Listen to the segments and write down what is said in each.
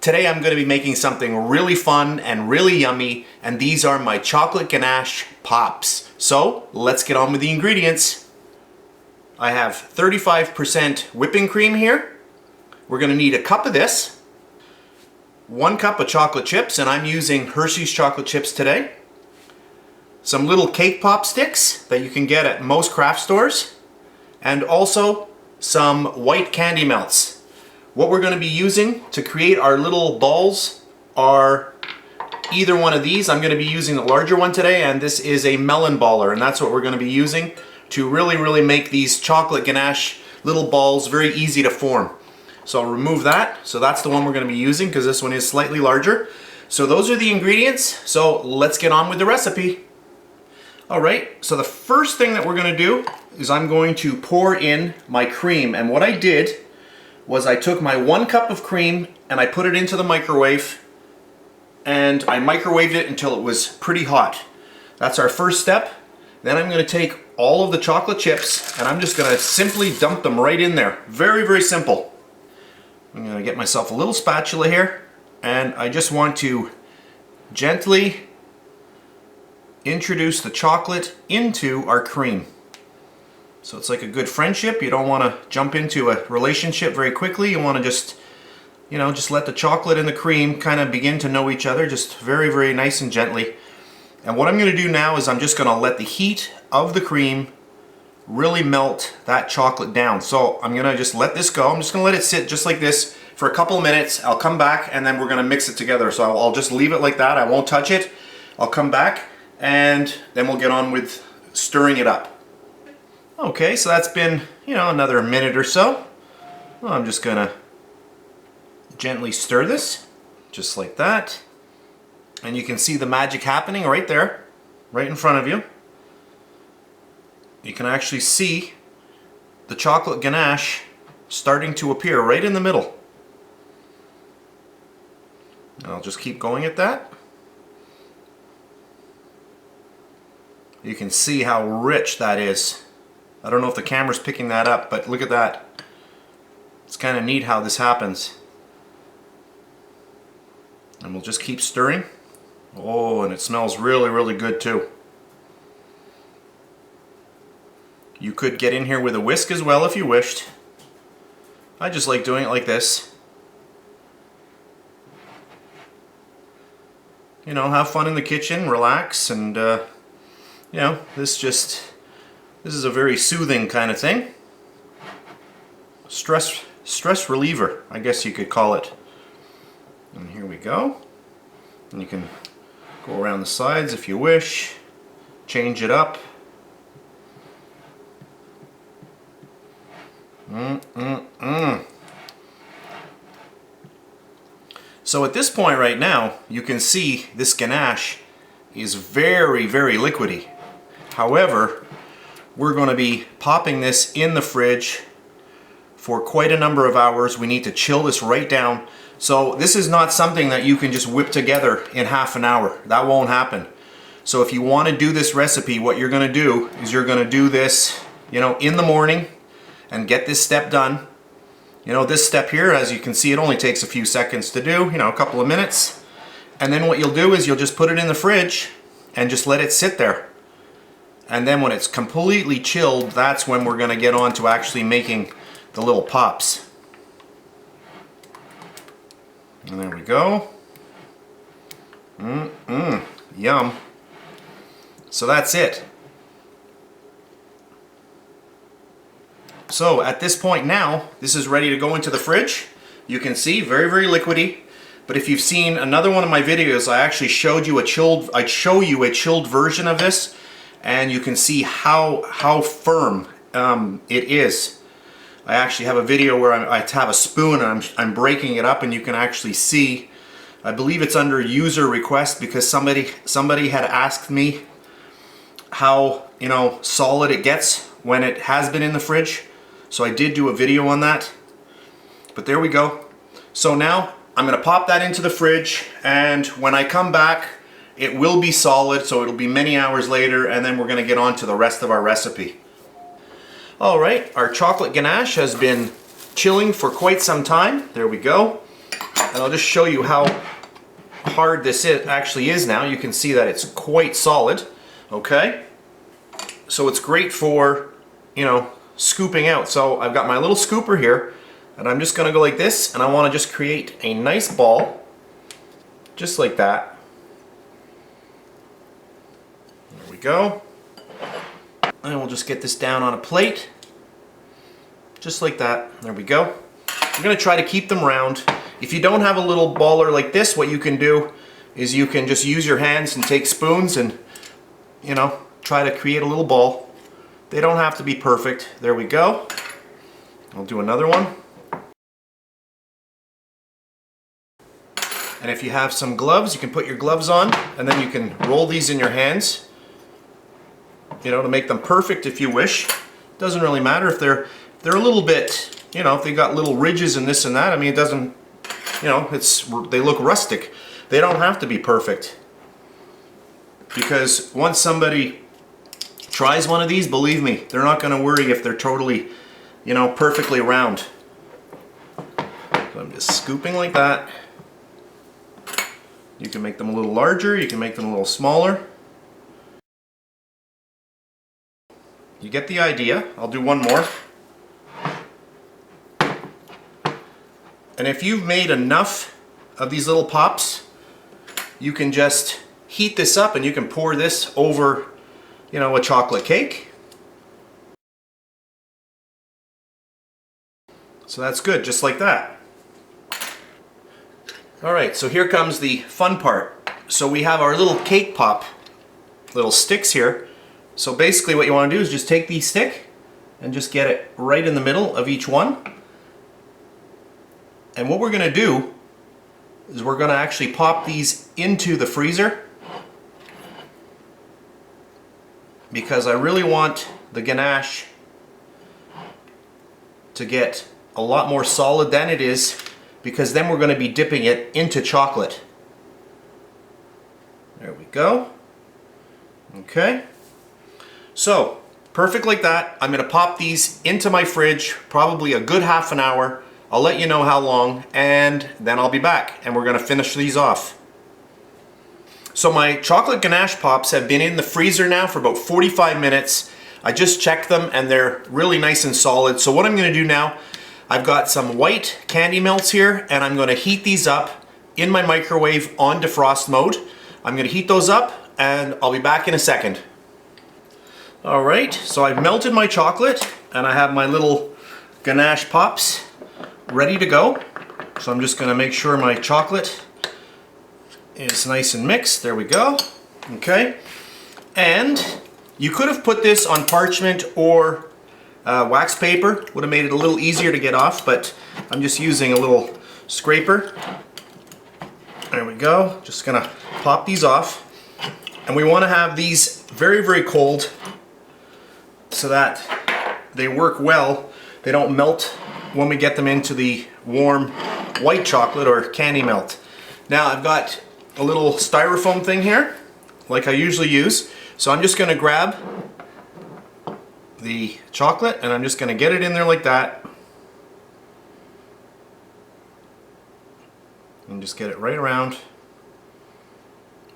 Today I'm going to be making something really fun and really yummy, and these are my chocolate ganache pops. So let's get on with the ingredients. I have 35% whipping cream here. We're going to need a cup of this, 1 cup of chocolate chips, and I'm using Hershey's chocolate chips today. Some little cake pop sticks that you can get at most craft stores, and also some white candy melts. What we're going to be using to create our little balls are either one of these. I'm going to be using the larger one today, and this is a melon baller, and that's what we're going to be using to really make these chocolate ganache little balls very easy to form. So I'll remove that. So that's the one we're going to be using because this one is slightly larger. So those are the ingredients. So let's get on with the recipe. Alright, so the first thing that we're going to do is I'm going to pour in my cream. And what I did was I took my 1 cup of cream and I put it into the microwave, and I microwaved it until it was pretty hot. That's our first step. Then I'm going to take all of the chocolate chips and I'm just going to simply dump them right in there. Very simple. I'm going to get myself a little spatula here, and I just want to gently introduce the chocolate into our cream. So it's like a good friendship. You don't want to jump into a relationship very quickly. You want to just, just let the chocolate and the cream kind of begin to know each other, just very nice and gently. And what I'm going to do now is I'm just going to let the heat of the cream really melt that chocolate down. So I'm going to just let this go. I'm just going to let it sit just like this for a couple of minutes. I'll come back and then we're going to mix it together. So I'll just leave it like that. I won't touch it. I'll come back and then we'll get on with stirring it up. Okay, so that's been, another minute or so. Well, I'm just going to gently stir this, just like that. And you can see the magic happening right there, right in front of you. You can actually see the chocolate ganache starting to appear right in the middle. And I'll just keep going at that. You can see how rich that is. I don't know if the camera's picking that up, but look at that. It's kind of neat how this happens. And we'll just keep stirring. Oh, and it smells really good too. You could get in here with a whisk as well if you wished. I just like doing it like this. Have fun in the kitchen, relax, and this is a very soothing kind of thing. Stress reliever, I guess you could call it. And here we go. And you can go around the sides if you wish. Change it up. So at this point right now, you can see this ganache is very liquidy. However, we're going to be popping this in the fridge for quite a number of hours. We need to chill this right down. So this is not something that you can just whip together in half an hour. That won't happen. So if you want to do this recipe, what you're going to do is you're going to do this, in the morning and get this step done. This step here, as you can see, it only takes a few seconds to do, a couple of minutes. And then what you'll do is you'll just put it in the fridge and just let it sit there. And then when it's completely chilled, that's when we're going to get on to actually making the little pops. And there we go. Yum. So that's it. So at this point now, this is ready to go into the fridge. You can see, very liquidy. But if you've seen another one of my videos, I actually showed you I'd show you a chilled version of this, and you can see how firm it is. I actually have a video where I have a spoon and I'm breaking it up, and you can actually see, I believe it's under user request because somebody had asked me how solid it gets when it has been in the fridge. So I did do a video on that. But there we go. So now I'm going to pop that into the fridge, and when I come back it will be solid, so it'll be many hours later, and then we're going to get on to the rest of our recipe. Alright, our chocolate ganache has been chilling for quite some time. There we go. And I'll just show you how hard this actually is now. You can see that it's quite solid, okay? So it's great for, you know, scooping out. So I've got my little scooper here, and I'm just gonna go like this, and I wanna just create a nice ball, just like that. There we go. And we'll just get this down on a plate, just like that. There we go. I'm gonna try to keep them round. If you don't have a little baller like this, what you can do is you can just use your hands and take spoons and, you know, try to create a little ball. They don't have to be perfect. There we go. I'll do another one. And if you have some gloves, you can put your gloves on, and then you can roll these in your hands, you know, to make them perfect if you wish. Doesn't really matter if they're a little bit, you know, if they got little ridges and this and that. I mean, it doesn't, you know, they look rustic. They don't have to be perfect. Because once somebody tries one of these, believe me, they're not going to worry if they're totally, you know, perfectly round. So I'm just scooping like that. You can make them a little larger, you can make them a little smaller. You get the idea. I'll do one more. And if you've made enough of these little pops, you can just heat this up and you can pour this over, you know, a chocolate cake. So that's good, just like that. Alright, so here comes the fun part. So we have our little cake pop, little sticks here. So basically what you want to do is just take the stick and just get it right in the middle of each one. And what we're going to do is we're going to actually pop these into the freezer, because I really want the ganache to get a lot more solid than it is, because then we're going to be dipping it into chocolate. There we go. Okay. So, perfect like that. I'm going to pop these into my fridge, probably a good half an hour. I'll let you know how long, and then I'll be back, and we're going to finish these off. So my chocolate ganache pops have been in the freezer now for about 45 minutes. I just checked them, and they're really nice and solid. So what I'm going to do now, I've got some white candy melts here, and I'm going to heat these up in my microwave on defrost mode. I'm going to heat those up, and I'll be back in a second. Alright, so I've melted my chocolate, and I have my little ganache pops ready to go. So I'm just going to make sure my chocolate is nice and mixed. There we go. Okay. And you could have put this on parchment or wax paper. Would have made it a little easier to get off, but I'm just using a little scraper. There we go. Just going to pop these off. And we want to have these very, very cold so that they work well. They don't melt when we get them into the warm white chocolate or candy melt. Now I've got a little styrofoam thing here, like I usually use. So I'm just going to grab the chocolate and I'm just going to get it in there like that. And just get it right around.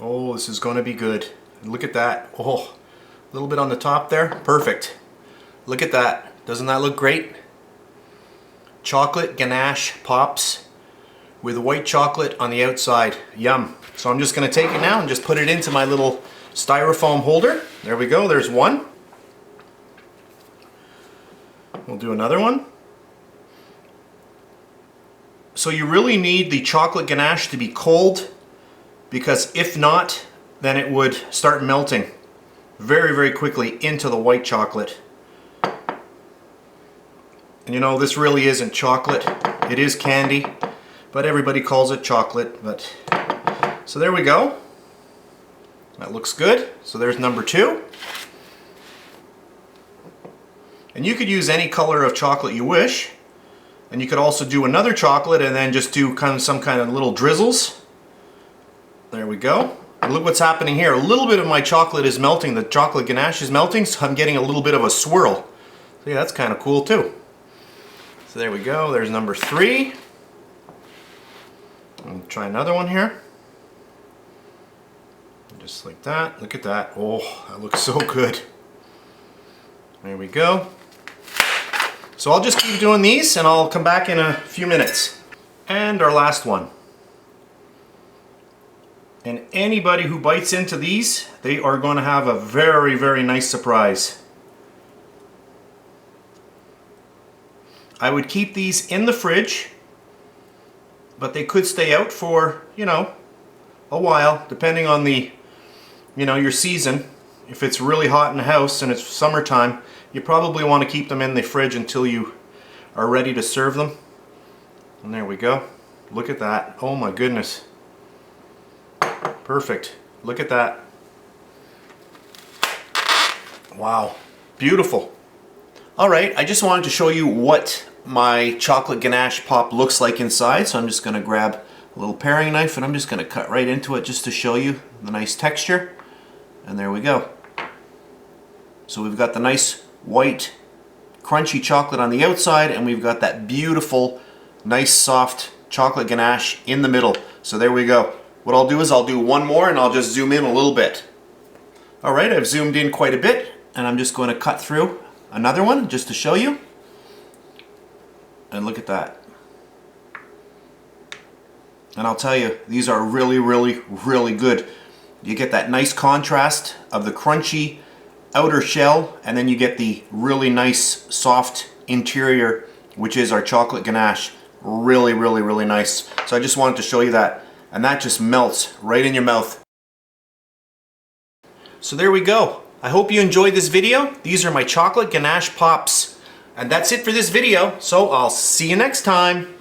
Oh, this is going to be good. Look at that. Oh, a little bit on the top there. Perfect. Look at that. Doesn't that look great? Chocolate ganache pops with white chocolate on the outside. Yum. So I'm just going to take it now and just put it into my little styrofoam holder. There we go. There's one. We'll do another one. So you really need the chocolate ganache to be cold, because if not, then it would start melting very, very quickly into the white chocolate. And you know, this really isn't chocolate. It is candy, but everybody calls it chocolate. But so there we go. That looks good. So there's number 2. And you could use any color of chocolate you wish. And you could also do another chocolate and then just do kind of some kind of little drizzles. There we go. And look what's happening here. A little bit of my chocolate is melting. The chocolate ganache is melting, so I'm getting a little bit of a swirl. So yeah, that's kind of cool too. So there we go. There's number 3. I'll try another one here. Just like that. Look at that. Oh, that looks so good. There we go. So I'll just keep doing these and I'll come back in a few minutes. And our last one. And anybody who bites into these, they are going to have a very, very nice surprise. I would keep these in the fridge, but they could stay out for, you know, a while, depending on the, you know, your season. If it's really hot in the house and it's summertime, you probably want to keep them in the fridge until you are ready to serve them. And there we go. Look at that. Oh my goodness. Perfect. Look at that. Wow. Beautiful. Alright, I just wanted to show you what my chocolate ganache pop looks like inside. So I'm just going to grab a little paring knife and I'm just going to cut right into it just to show you the nice texture. And there we go. So we've got the nice white crunchy chocolate on the outside and we've got that beautiful nice soft chocolate ganache in the middle. So there we go. What I'll do is I'll do one more and I'll just zoom in a little bit. Alright, I've zoomed in quite a bit and I'm just going to cut through another one just to show you. And look at that. And I'll tell you, these are really, really, really good. You get that nice contrast of the crunchy outer shell and then you get the really nice soft interior, which is our chocolate ganache. Really, really, really nice. So I just wanted to show you that. And that just melts right in your mouth. So there we go. I hope you enjoyed this video. These are my chocolate ganache pops. And that's it for this video. So I'll see you next time.